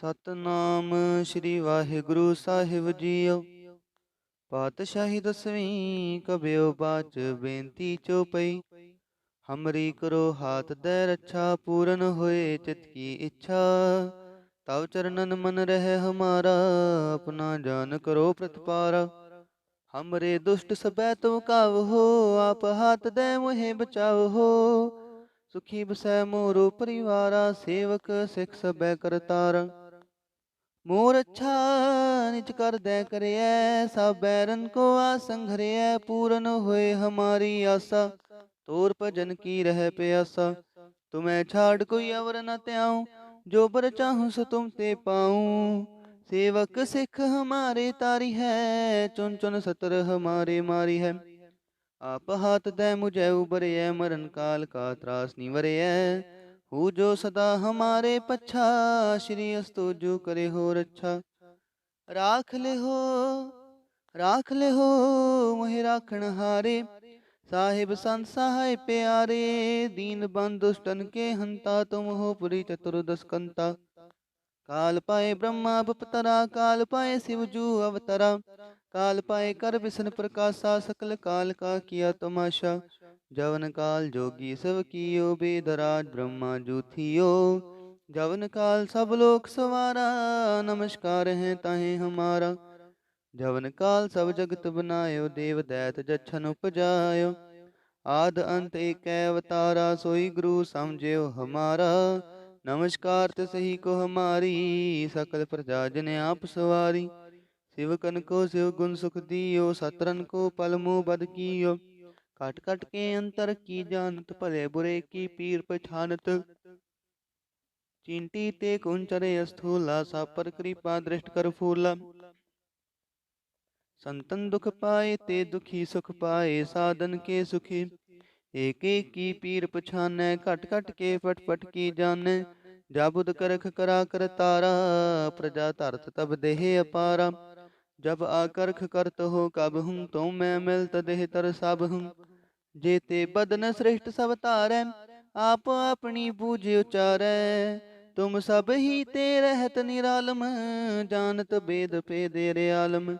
ਸਤਨਾਮ ਸ੍ਰੀ ਵਾਹਿਗੁਰੂ ਸਾਹਿਬ JIO. ਪਾਤਸ਼ਾਹੀ ਦਸਵੀਂ ਕਬਿਓ ਬਾਚ ਬੇਨਤੀ ਚੋਪਈ। ਹਮਰੀ ਕਰੋ ਹਾਥ ਦੈ ਰੱਛਾ, ਪੂਰਨ ਹੋਏ ਚਿਤ ਕੀ ਇੱਛਾ। ਤਵ ਚਰਨਨ ਮਨ ਰਹਿ ਹਮਾਰਾ, ਆਪਣਾ ਜਾਨ ਕਰੋ ਪ੍ਰਤਪਾਰਾ। हमरे दुष्ट सबै तुम कावहो, आप हाथ दे मुहे बचावहो। सुखी बसै मोरो परिवारा, सेवक सिख सबै करतारा। मोर अच्छा निज कर दे करियै, सब बैरन को आसंघरियै। पूरन होए हमारी आशा, तोर भजन की रह प्यासा। तुम्हें छाड़ कोई अवर न त्याऊं, जो बर चाहूं सो तुम ते पाऊं। सेवक सिख हमारे तारी है, चुन चुन सतर हमारे मारी है। आप हाथ दे मुझे उबरियै, मरण काल का त्रास निवरियै। हूँ जो सदा हमारे पच्छा, श्री अस्तुजु करे हो रच्छा। राख ले हो, राख ले हो मोहि राखण हारे। साहिब संत सहाय प्यारे, दीन बंधु दुष्टन के हंता। तुम हो पुरी चतुर्दश कंता। काल पाए ब्रह्मा बपतरा, काल पाए शिव जू अवतरा। काल पाए कर विष्णु प्रकाशा, सकल काल का किया तमाशा। जवन काल जोगी सब कियो, बेदराज ब्रह्मा जू थियो। जवन काल सब लोक सवारा, नमस्कार है ताहे हमारा। जवन काल सब जगत बनायो, देव दैत जछन उपजायो। आद अंत एक अवतारा, सोई गुरु समझियो हमारा। नमस्कार तिसही को हमारी, सकल प्रजा जन आप सवारी। शिवकन को शिव गुण सुख दियो, सतरन को पल मुँह बद कियो। काट काट के अंतर की जानत, भले बुरे की पीर पछानत। चींटी ते कुंचरे स्थूला, सा पर कृपा दृष्ट कर फूला। संतन दुख पाए ते दुखी सुख पाए, साधन के सुखी। एक एक की पीर पछानै, घट घट के पट पट की जानै। जाबुद करख करा कर तारा, प्रजा धरत तब देह अपारा। जब आकर्ख करत हो कब हूँ, तो मैं मिलत देह तर सब हूँ। जेते बदन श्रेष्ठ सब तारै, आप अपनी बूझ उचारै। तुम सब ही ते रहत निरालम, जानत बेद पेदेरे आलम।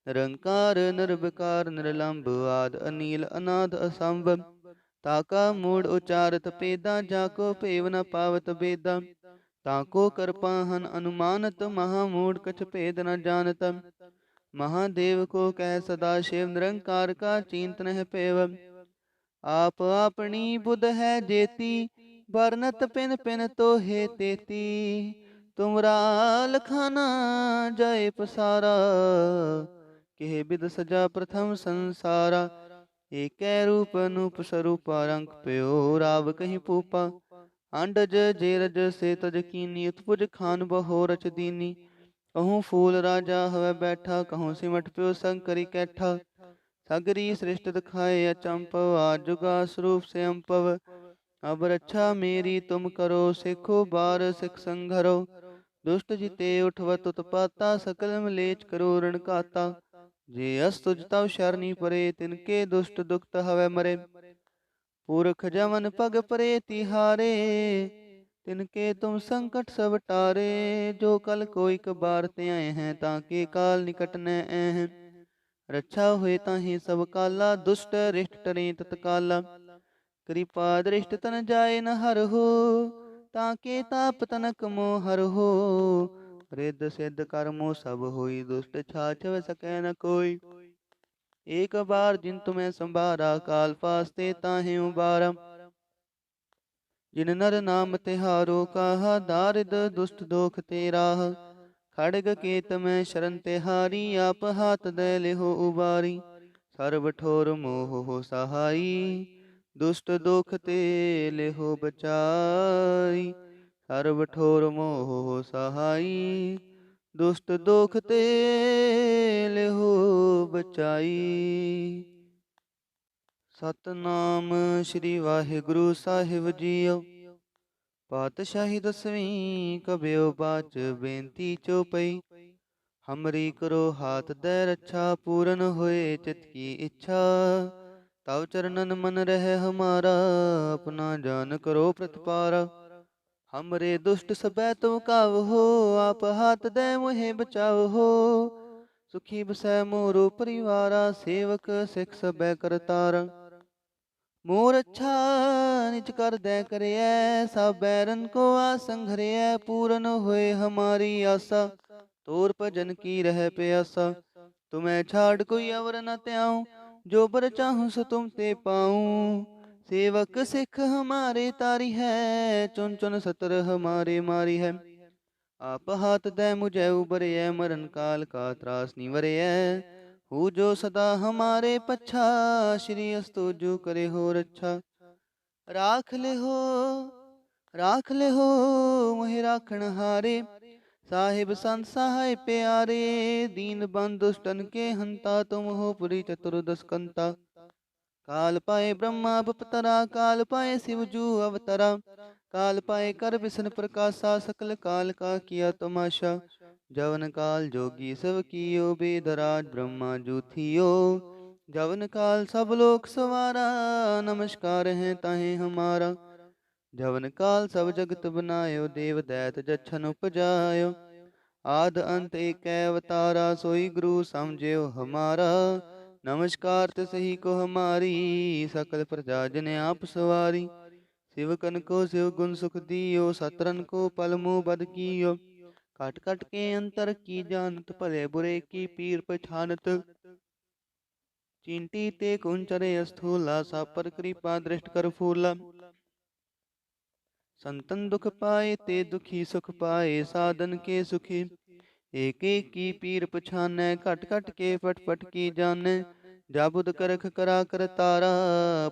निरंकार निर्विकार निर्लंब, आद अनील अनाद असंभ। ताका मूड उचारत पेदा, जाको पेव न पावत बेदा। ताको कृपाहन अनुमानत, महामूड कछ भेद न जानत। महादेव को कह सदा शिव, निरंकार का चिंतन है पेव। आप अपनी बुध है जेती, बरनत पिन पिन तो हे तेती। तुमरा लखाना जाय पसारा, केह बिद सजा प्रथम संसारा। एक रूप अनूप स्वरूपा, रंग प्यो राव कहीं पूपा। अंडज जेरज से तज कीनी, उत्पुज खान बहो रच दीनी। कहूँ फूल राजा हवै बैठा, कहूँ सिमट प्यो शंकरी कैठा। सगरी सृष्ट दिखाए अचंपव, आजुगा स्वरूप से अम्पव। अब रक्षा मेरी तुम करो, सिखो बार सिख संघरो। दुष्ट जिते उठवत उत्पाता, सकल मलेच करो ऋण काता। जे अस्तुज तव शरणी परे, तिनके दुष्ट दुखत हवै मरे। पुरख जमन पग परे तिहारे, तिनके तुम संकट सब टारे। जो कल कोई कबार ते आए हैं, ताके काल निकट न ऐ। रक्षा हुए ताहि सब काला, दुष्ट रिष्ट टरे तत्काला। कृपा दृष्ट तन जाए न हर हो, ताके ताप तनक मोह हर हो। रिद्ध सिद्ध कर्मो सब होई, दुष्ट छाछव सकै न कोई। एक बार जिन तुम्हें संभारा, काल फास्ते ताहे उबारा। जिन नर नाम तिहारो काहा, दारिद दुष्ट दोख ते राह। खड़ग केत में शरण तिहारी, आप हाथ दे लेहो उबारी। सर्व ठोर मोह हो सहाई, दुष्ट दोख ते लेहो बचाई। सर्व ठोर मोह हो सहाई, दुष्ट दोख ते लेहो बचाई। सतनाम श्री वाहिगुरु साहिब जीओ। पातशाही दसवीं कबियो बाच बेनती चौपई। हमरी करो हाथ दे रच्छा, पूरन होए चित की इच्छा। तव चरणन मन रह हमारा, अपना जान करो प्रतिपारा। हमरे दुष्ट सबै तुम काव हो, आप हाथ दे मुहे बचाव हो। सुखी बसै मोरो परिवारा, सेवक सिख सबै करतारा। मोर अच्छा निज कर दे करियै, सब बैरन को आसंघरियै। पूरन होए हमारी आशा, तोर भजन की रह प्यासा। तुम्हें छाड़ कोई अवर न त्याऊं, जो बर चाहूं सो तुम ते पाऊं। सेवक सिख हमारे तारी है, चुन चुन सतर हमारे मारी है। आप हाथ दे मुझे उबरियै, मरण काल का त्रास निवरियै। हूँ जो सदा हमारे पच्छा, श्री अस्तु जो करे हो रच्छा। राख ले हो, राख ले हो मोहि राखण हारे। साहिब संत सहाय प्यारे, दीन बंधु दुष्टन के हंता। तुम हो पुरी चतुर्दश कंता। काल पाए ब्रह्मा बपतरा, काल पाए शिव जू अवतरा। काल पाए कर विष्णु प्रकाशा, सकल काल का किया तमाशा। जवन काल जोगी सब कियो, बेदराज ब्रह्मा जू थियो। जवन काल सब लोक सवारा, नमस्कार है ताहे हमारा। जवन काल सब जगत बनायो, देव दैत जच्छन उपजायो। आद अंत एक अवतारा, सोई गुरु समझियो हमारा। नमस्कार तिसही को हमारी, सकल प्रजा जन आप सवारी। शिवकन को शिव गुण सुख दियो, सतरन को पल मुँह बद कियो। काट काट के अंतर की जानत, भले बुरे की पीर पछानत। चिंटी ते कुंचरे स्थूला, सा पर कृपा दृष्ट कर फूला। संतन दुख पाए ते दुखी सुख पाए, साधन के सुखी। एक एक की पीर पछानै, घट घट के फट फट की जानै। जाबुद करख करा कर तारा,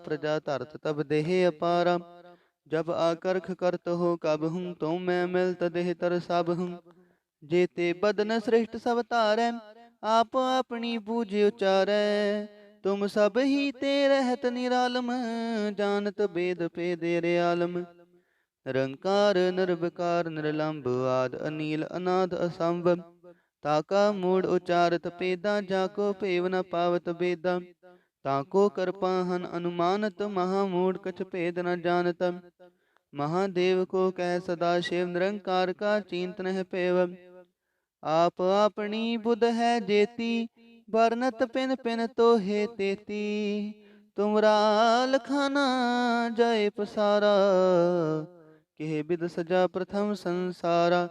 प्रजा धरत तब देह अपारा। जब आकर्ख करत हो कब हूँ, तो मैं मिलत देह तर सब हूँ। जेते बदन श्रेष्ठ सब तारै, आप अपनी बूझ उचारै। तुम सब ही ते रहत निरालम, जानत बेद पेद आलम। निरंकार निर्विकार निर्लंब, आद अनील अनाद असंभ। ताका मूड उचारत पेदा, जाको पेव न पावत बेदा। ताको कृपाहन अनुमानत, महामूढ़ कछ भेद न जानत। महादेव को कह सदा शिव, निरंकार का चिंतन है पेव। आप अपनी बुध है जेती, बरनत पिन पिन तो हे तेती। तुमरा लखाना जय पसारा, केह बिद सजा प्रथम संसारा।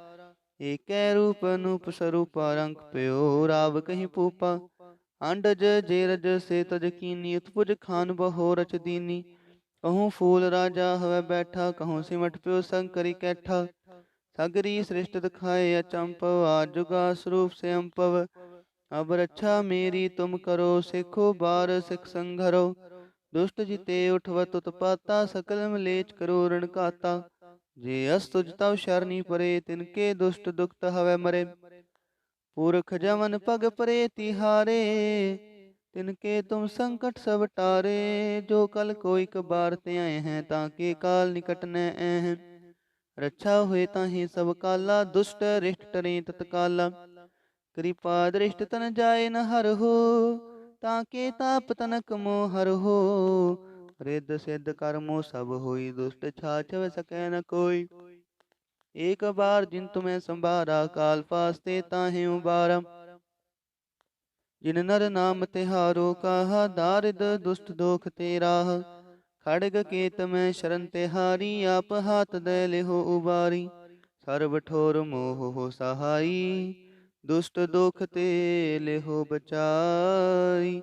एक रूप अनूप स्वरूप, रंग प्यो राव कहीं पूपा। अंडज जेरज से तज कीनी, उत्पुज खान बहो रच दीनी। कहूँ फूल राजा हवै बैठा, कहूँ सिमट प्यो शंकरी कैठा। सगरी सृष्ट दिखाए अचंपव, आजुगा स्वरूप से अम्पव। अब रक्षा मेरी तुम करो, सिखो बार सिख संघरो। दुष्ट जिते उठवत उत्पाता, सकल मलेच करो ऋण काता। जे अस्तुज तव शरणी परे, तिनके दुष्ट दुखत हवै मरे। पुरख जमन पग परे तिहारे, तिनके तुम संकट सब टारे। जो कल कोई कबार ते आए हैं, ताके काल निकट न हैं। रक्षा हुए ताहि सब काला, दुष्ट रिष्ट टरे तत्काला। कृपा दृष्ट तन जाए न हर हो, ताके ताप तनक मोह हर हो। रिद्ध सिद्ध कर्मो सब होई, दुष्ट छाछव सकै न कोई। एक बार जिन तुम्हें संभारा, काल फास्ते ताहे उबारा। जिन नर नाम तिहारो कहा, दारिद दुष्ट दोख ते राह। खड़ग केत में शरण तिहारी, आप हाथ दे लेहो उबारी। सर्व ठोर मोह हो सहाई, दुष्ट दोख ते लेहो बचाई।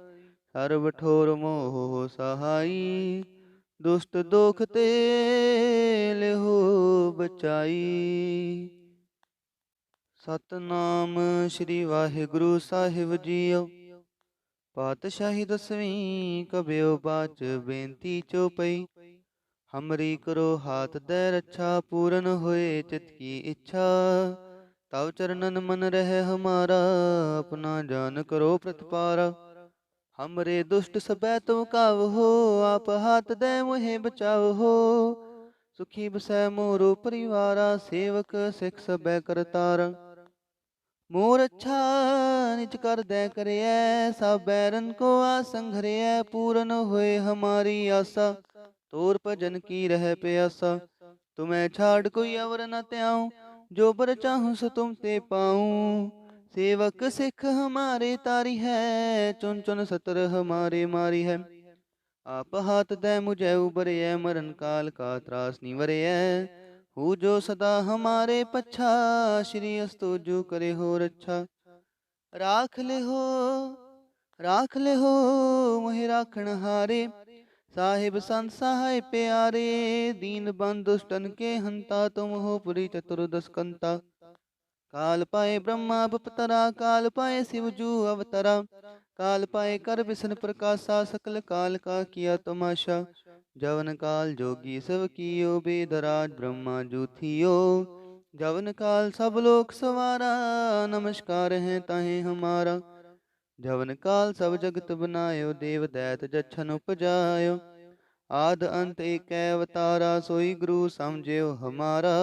सर्व ठोर मोह हो सहाई, दुष्ट दोख ते लेहो बचाई। सतनाम श्री वाहिगुरु साहिब जीओ। पातशाही दसवीं कबियो बाच, बेनती चौपई। हमरी करो हाथ दे रक्षा, पूरन होए चित की इच्छा। तव चरणन मन रहे हमारा, अपना जान करो प्रतिपारा। हमरे दुष्ट सबै तुम काव हो, आप हाथ दे मुहे बचाव हो। सुखी बसै मोरो परिवारा, सेवक सिख सबै करतारा। मोर अच्छा निज कर दे करियै, सब बैरन को आसंघरियै। पूरन होए हमारी आशा, तोर भजन की रह प्यासा। तुम्हें छाड़ कोई अवर न त्याऊं, जो बर चाहूं सो तुम ते पाऊं। सेवक सिख हमारे तारी है, चुन चुन सतर हमारे मारी है। आप हाथ दे मुझे उबरे, मरण काल का त्रास निवरे। हूँ जो सदा हमारे पच्छा, श्री अस्तु जो करे हो रच्छा। राख ले हो, राख ले हो मोहि राखण हारे, साहिब संत सहाय प्यारे। दीन बंधु दुष्टन के हंता, तुम हो पुरी चतुर्दश कंता। काल पाए ब्रह्मा बपतरा, काल पाए शिव जू अवतरा। काल पाए कर विष्णु प्रकाशा, सकल काल का किया तमाशा। जवन काल जोगी सब कियो, बेदराज ब्रह्मा जू थियो। जवन काल सब लोक सवारा, नमस्कार है ताहे हमारा। जवन काल सब जगत बनायो, देव दैत जछन उपजायो। आद अंत एक अवतारा, सोई गुरु समझियो हमारा।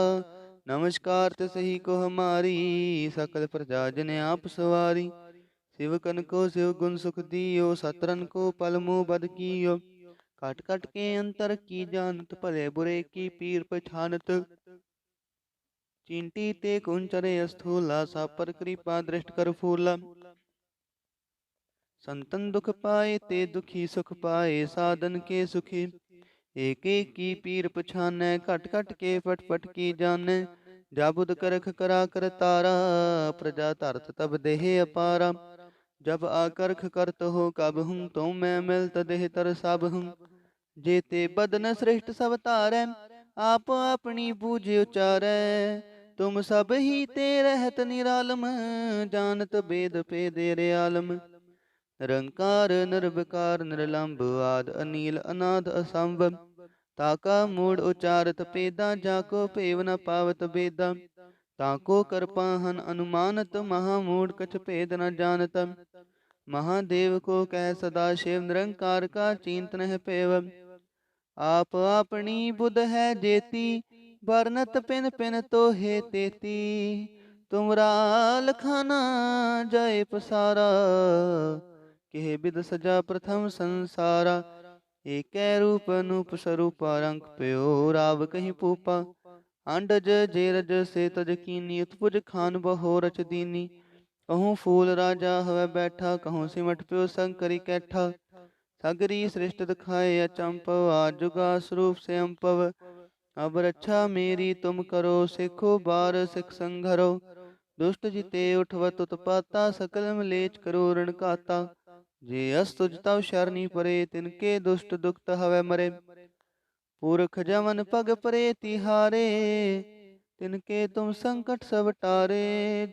नमस्कार तिसही को हमारी, सकल प्रजा जन आप सवारी। शिवकन को शिव गुण सुख दियो, सतरन को पल मुँह बद कियो। काट काट के अंतर की जानत, भले बुरे की पीर पछानत। चींटी ते कुंचरे स्थूला, सा पर कृपा दृष्ट कर फूला। संतन दुख पाए ते दुखी सुख पाए, साधन के सुखी। एक एक की पीर पछानै, घट घट के फट फट की जानै। जाबुद करख करा कर तारा, प्रजा धरत तब देह अपारा। जब आकर्ख करत हो कब हूँ, तो मैं मिलत देह तर सब हूँ। जेते बदन श्रेष्ठ सब तारै, आप अपनी बूझ उचारै। तुम सब ही ते रहत निरालम, जानत बेद पेदेरे आलम। निरंकार निर्विकार निर्लंब, आद अनील अनाद असंभ। ताका मूड उचारत पेदा, जाको पेव न पावत बेदा। ताको कृपाहन अनुमानत, महामूड कछ भेद न जानत। महादेव को कह सदा शिव, निरंकार का चिंतन है पेव। आप अपनी बुध है जेती, बरनत पिन पिन तो हे तेती। तुमरा लखाना जय पसारा, के बिद सजा प्रथम संसारा। एक रूप अनूप स्वरूप, रंग प्यो राव कहीं पूपा। अंडज जेरज से तज कीनी, उत्पुज खान बहो रच दीनी। कहूँ फूल राजा हवै बैठा, कहूँ सिमट प्यो शंकरी कैठा। सगरी सृष्ट दिखाए अचंपव, आजुगा स्वरूप से अम्पव। अब रक्षा मेरी तुम करो, सिखो बार सिख संघरो। दुष्ट जिते उठवत उत्पाता, सकल मलेच करो ऋण काता। जे अस्तुज तव शरणी परे, तिनके दुष्ट दुखत हवै मरे। पुरख जमन पग परे तिहारे, तिनके तुम संकट सब टारे।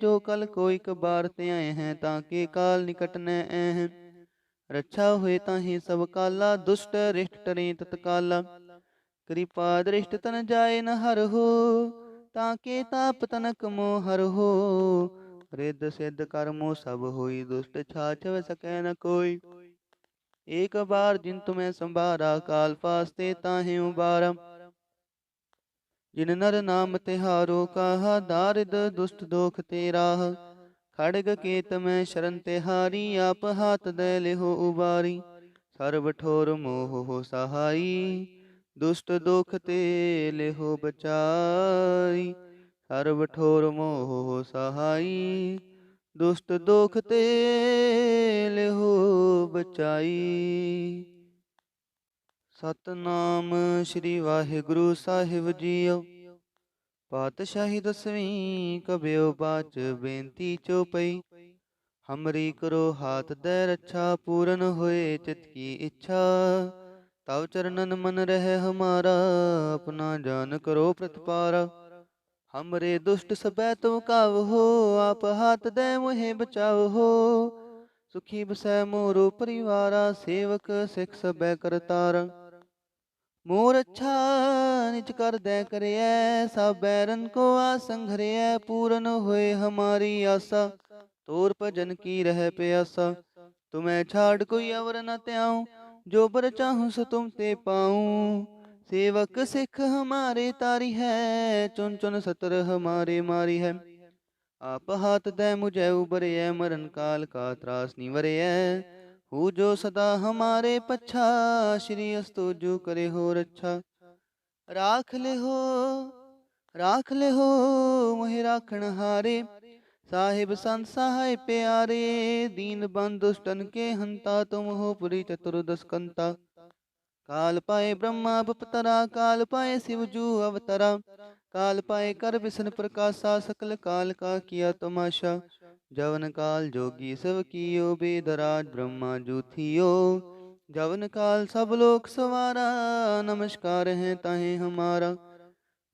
जो कल कोई कबार ते आए हैं, ताके काल निकट न हैं। रक्षा हुए ताहि सब काला, दुष्ट रिष्ट टरे तत्काला। कृपा दृष्ट तन जाए न हर हो, ताके ताप तनक मोह हर हो। रिद्ध सिद्ध कर्मो सब होई, दुष्ट छाछव सकै न कोई। एक बार जिन तुम्हें संभारा, काल फास्ते ताहे उबारा। जिन नर नाम तिहारो कहा, दारिद दुष्ट दोख ते राह। खड़ग केत में शरण तिहारी, आप हाथ दे लेहो उबारी। सर्व ठोर मोह हो सहाई, दुष्ट दोख ते लेहो बचाई। सर्व ठोर मोह हो सहाई, दुष्ट दोख ते लेहो बचाई। सतनाम श्री वाहिगुरु साहिब जीओ। पातशाही दसवीं कबियो बाच, बेनती चौपई। हमरी करो हाथ दे रक्षा, पूरन होए चित की इच्छा। तव चरणन मन रहे हमारा, अपना जान करो प्रतिपारा। हमरे दुष्ट सबै तुम काव हो, आप हाथ दे मुहे बचाव हो। सुखी बसै मोरो परिवारा, सेवक सिख सबै करतारा। मोर अच्छा निज कर दे करिए, सब बैरन को आसन घरिए। पूरन होए हमारी आशा, तोर भजन की रह प्यासा। तुम्हें छाड़ कोई अवर न त्याऊं, जो बर चाहूं सो तुम ते पाऊं। सेवक सिख हमारे तारी है, चुन चुन सतर हमारे मारी है। आप हाथ दे मुझे उबरे, मरण काल का त्रास निवरे। हूँ जो सदा हमारे पच्छा, श्री अस्तु जो करे हो रच्छा। राख ले हो मोहि राखण हारे। साहिब संत सहाय प्यारे, दीन बंधु दुष्टन के हंता। तुम हो पुरी चतुर्दश कंता। काल पाए ब्रह्मा बपतरा, काल पाए शिव जू अवतरा। काल पाए कर विष्णु प्रकाशा, सकल काल का किया तमाशा। जवन काल जोगी सब कियो, बेदराज ब्रह्मा जू थियो। जवन काल सब लोक सवारा, नमस्कार है ताहे हमारा।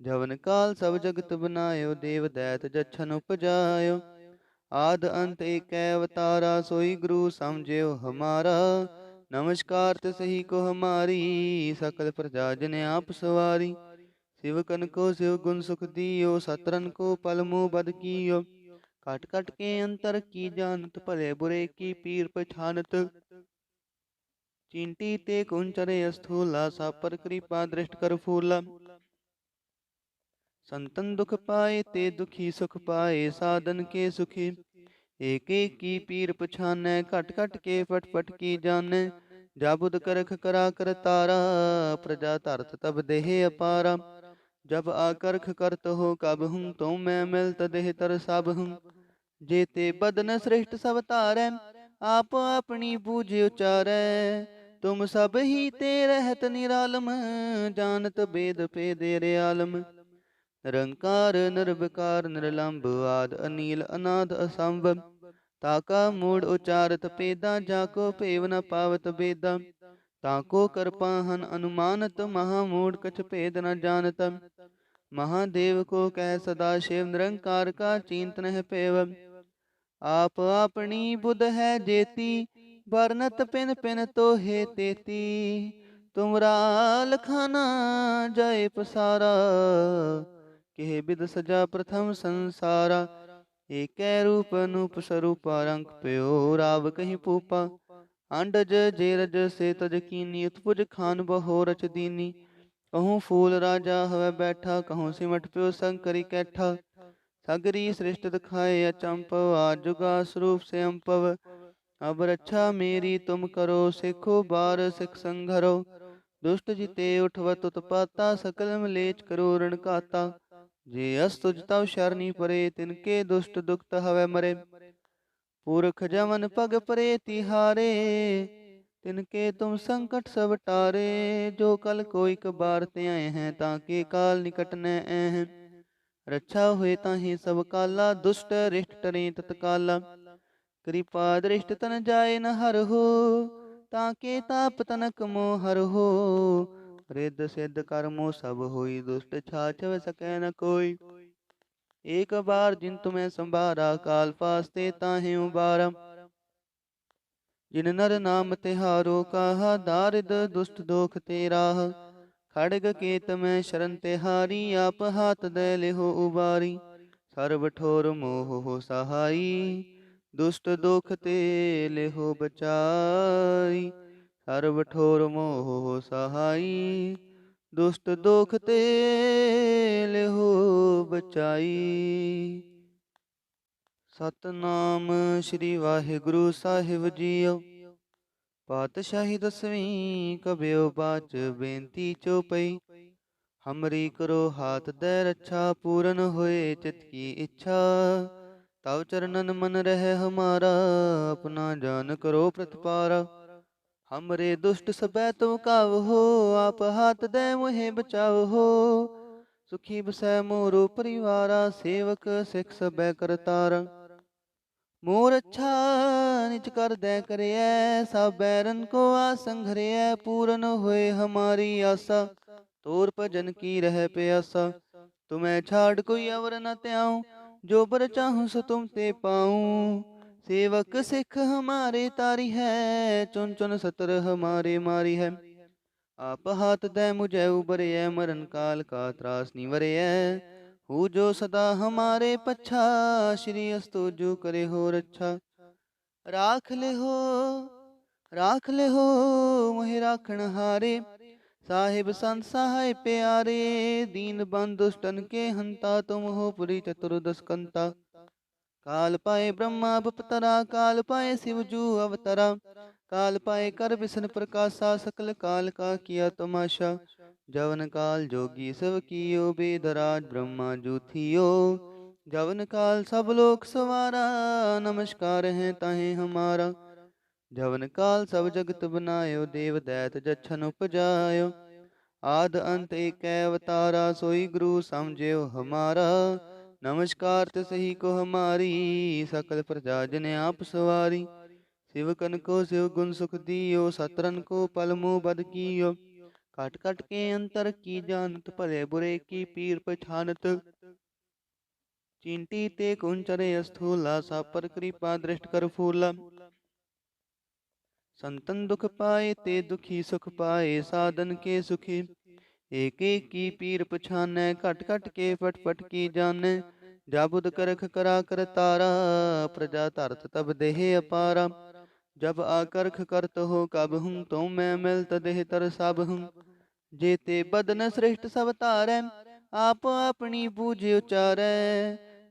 जवन काल सब जगत बनायो, देव दैत जछन उपजायो। आद अंत एक अवतारा, सोई गुरु समझियो हमारा। नमस्कार तिसहि को हमारी, सकल प्रजा जन आप सवारी। शिवकन को शिव गुण सुख दियो, सतरन को पल मुँह बद कियो। काट काट के अंतर की जानत, भले बुरे की पीर पछानत। चींटी ते कुंचरे स्थूला, सापर कृपा दृष्ट कर फूला। संतन दुख पाए ते दुखी सुख पाए, साधन के सुखी। एक एक की पीर पछानै, घट घट के फट फट की जानै। जाबुद करख करा कर तारा, प्रजा धरत तब देह अपारा। जब आकर्ख करत हो कब हूँ, तो मैं मिलत देह तर सब हूँ। जेते बदन श्रेष्ठ सब तारै, आप अपनी बूझ उचारै। तुम सब ही ते रहत निरालम, जानत बेद पेद आलम। निरंकार निर्विकार निर्लंब, आद अनील अनाद असंभ। ताका मूड उचारत पेदा, जाको पेव न पावत बेदा। ताको करपाहन अनुमानत, महामूड कछ भेद न जानत। महादेव को कह सदा शिव, निरंकार का चिंतन है पेव। आप अपनी बुध है जेती, बरनत पिन पिन तो हे तेती। तुमरा लखाना जय पसारा, केह बिद सजा प्रथम संसारा। एक रूप अनूप स्वरूप, रंग प्यो राव कहीं पूपा। अंडज जेरज से तज कीनी, उत्पुज खान बहो रच दीनी। कहूँ फूल राजा हवै बैठा, कहूँ सिमट प्यो शंकरी कैठा। सगरी सृष्ट दिखाए अचंपव, आज जुगा स्वरूप से अम्पव। अब रक्षा मेरी तुम करो, सिखो बार सिख संघरो। दुष्ट जिते उठवत उत्पाता, सकल मलेच करो रण काता। जे अस्तुज तव शरणी परे, तिनके दुष्ट दुखत हवै मरे। पुरख जमन पग परे तिहारे, तिनके तुम संकट सब टारे। जो कल कोई कबार ते आए हैं, ताके काल निकट न हैं। रक्षा हुए ताहि सब काला, दुष्ट रिष्ट टरे तत्काला। कृपा दृष्ट तन जाए न हर हो, ताके ताप तनक मोह हर हो। रिद्ध सिद्ध कर्मो सब होई, दुष्ट छाछव सकै न कोई। एक बार जिन तुम्हें संभारा, काल फास्ते ताहि उबारा। जिन नर नाम तिहारो कहा, दारिद दुष्ट दोख तेराह। खड़ग केत में शरण तिहारी, आप हाथ दे लेहो उबारी। सर्व ठोर मोह हो सहाई, दुष्ट दोख ते लेहो बचाई। सर्व ठोर मोह हो सहाई, दुष्ट दोख ते लेहो बचाई। सतनाम श्री वाहिगुरु साहिब जीओ। पातशाही दसवीं कबियो बाच, बेनती चौपई। हमरी करो हाथ दे रक्षा, पूरन होए चित की इच्छा। तव चरणन मन रहे हमारा, अपना जान करो प्रतिपारा। हमरे दुष्ट सबै तुम काव हो, आप हाथ दे मुहे बचाव हो। सुखी बसै मोरो परिवारा, सेवक सिख सबै करतारा। मोर अच्छा निज कर दे करिए, सब बैरन को आसन घरिए। पूरन होए हमारी आशा, तोर भजन की रह प्यासा। तुम्हें छाड़ कोई अवर न त्याऊं, जो बर चाहूं सो तुम ते पाऊं। सेवक सिख हमारे तारी है, चुन चुन सतर हमारे मारी है। आप हाथ दे मुझे उबरिए, मरण काल का त्रास निवरिए। हूँ जो सदा हमारे पच्छा, श्री अस्तु जो करे हो रक्षा। राख ले हो मोहि राखण हारे। साहिब संत सहाय प्यारे, दीन बंधु दुष्टन के हंता। तुम हो पुरी चतुर्दश कंता। काल पाए ब्रह्मा बपतरा, काल पाए शिव जू अवतरा। काल पाए कर विष्णु प्रकाशा, सकल काल का किया तमाशा। जवन काल जोगी सब कियो, बेदराज ब्रह्मा जूथियो। जवन काल सब लोक सवारा, नमस्कार है ताहे हमारा। जवन काल सब जगत बनायो, देव दैत जच्छन उपजायो। आद अंत एक अवतारा, सोई गुरु समझियो हमारा। नमस्कार तिसहि को हमारी, सकल प्रजा जन आप सवारी। शिवकन को शिव गुण सुख दियो, सतरन को पल मुँह बद कियो। काट काट के अंतर की जानत, भले बुरे की पीर पछानत। चींटी ते कुंचरे स्थूला, सा पर कृपा दृष्ट कर फूला। संतन दुख पाए ते दुखी सुख पाए, साधन के सुखी। एक एक की पीर पछानै, घट घट के फट फट की जानै। जाबुद करख करा कर तारा, प्रजा धरत तब देह अपारा। जब आकर्ख करत हो कब हूँ, तो मैं मिलत देह तर सब हूँ। जेते बदन श्रेष्ठ सब तारै, आप अपनी बूझ उचारै।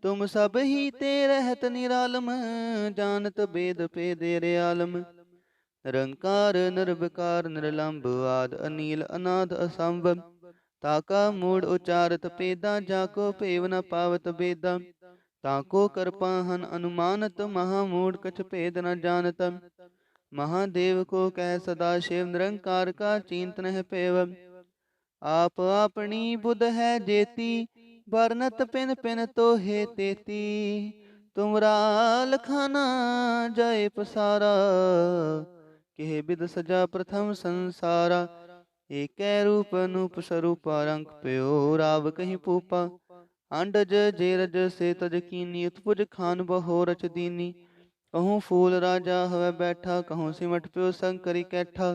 तुम सब ही ते रहत निरालम, जानत बेद पेदेरे आलम। निरंकार निर्विकार निर्लंब, आद अनील अनाद असंभ। ताका मूड उचारत पेदा, जाको पेव न पावत बेदा। ताको करपाहन अनुमानत, महामूढ़ कछ भेद न जानत। महादेव को कह सदा शिव, निरंकार का चिंत नह पेव। आप अपनी बुध है जेती, बरनत पिन पिन तो हे तेती। तुमरा लखाना जय पसारा, केह बिद सजा प्रथम संसारा। एक रूप अनूप स्वरूप, रंग प्यो राव कहीं पूपा। अंडज जेरज से तज कीनी, उत्पुज खान बहो रच दीनी। कहूँ फूल राजा हवै बैठा, कहूँ सिमट प्यो शंकरी कैठा।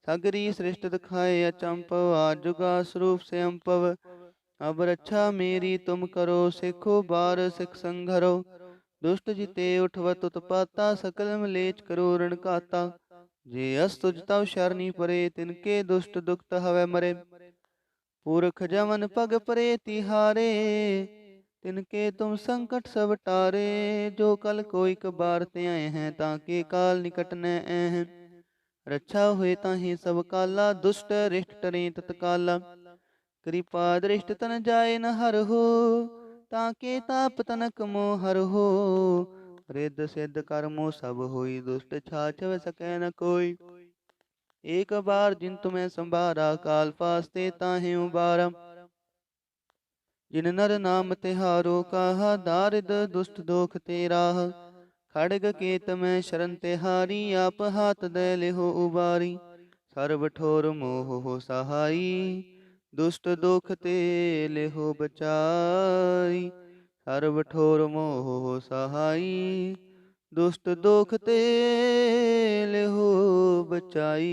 सगरी सृष्ट दिखाए अचंपव, आज जुगा स्वरूप से अम्पव। अब रक्षा मेरी तुम करो, सिखो बार सिख संघरो। दुष्ट जिते उठवत उत्पाता, सकल मलेच करो ऋण काता। जे अस्तुज तव शरणी परे, तिनके दुष्ट दुखत हवै मरे। पुरख जमन पग परे तिहारे, तिनके तुम संकट सब टारे। जो कल कोई कबार ते आए हैं, ताके काल निकट न हैं। रक्षा हुए ताहि सब काला, दुष्ट रिष्ट टरे तत्काला। कृपा दृष्ट तन जाए न हर हो, ताके ताप तनक मोह हर हो। रिद्ध सिद्ध कर्मो सब होई, दुष्ट छाछव सकै न कोई। एक बार जिन तुम्हें संभारा, काल फास्ते ताहि उबारा। जिन नर नाम तिहारो कहा, दारिद दुष्ट दोख तेरा। खड़ग केत में शरण तिहारी, आप हाथ दे लेहो उबारी। सर्व ठोर मोह हो सहाई, दुष्ट दोख ते लेहो बचाई। सर्व ठोर मोह हो सहाई, दुष्ट दोख ते लेहो बचाई।